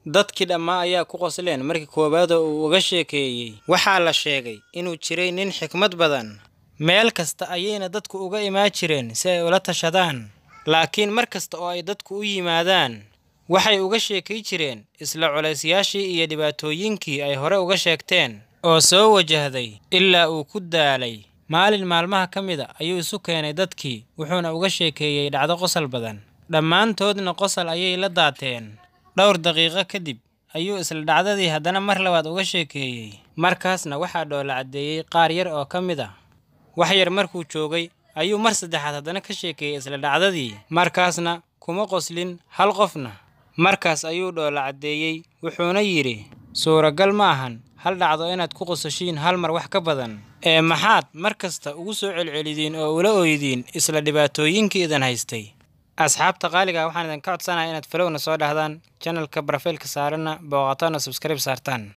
dadkii dhammaa ayaa ku qosleen markii koowaad uu uga sheekeeyey. Waxaa la sheegay inuu jiray nin xikmad badan. Meel kasta ayayna dadku uga imaan jireen si ay ula tashadaan. Laakiin mar kasta oo ay dadku u yimaadaan, waxay uga sheekay jireen isla culaysyashii iyo dhibaatooyinkii ay hore uga sheegteen oo soo wajahday ilaa uu ku daalay. Maalin maalmaha ka mid ah ayuu isu keenay dadkii, wuxuuna uga sheekeeyey dhacdo qosol badan. Dhammaantoodna qosol ayay la daateen. Dhowr daqiiqo kadib ayuu isla dhacdadii haddana mar labaad uga sheekeeyey. Markaasna waxaa dhoola cadeeyey qaar yar oo ka mid ah. Wax yar markuu joogay ayuu mar saddexaad haddana ka sheekeeyey isla dhacdadii. Markaasna kuma qoslin hal qofna. Markaas ayuu dhoola cadeeyey, wuxuuna yidhi, suuragal ma ahan hal dhacdo inaad ku qososhiin hal mar wax ka badan. Maxaad mar kasta ugu soo celcelidiin oo ula ooydiin isla dhibaatooyinkii idin haystay? Asxaabta qaaliga waxaan idin ka codsanayaa inaad follow na soo dhahdaan channelka Barafaylka saarana booqatana subscribe saartaan.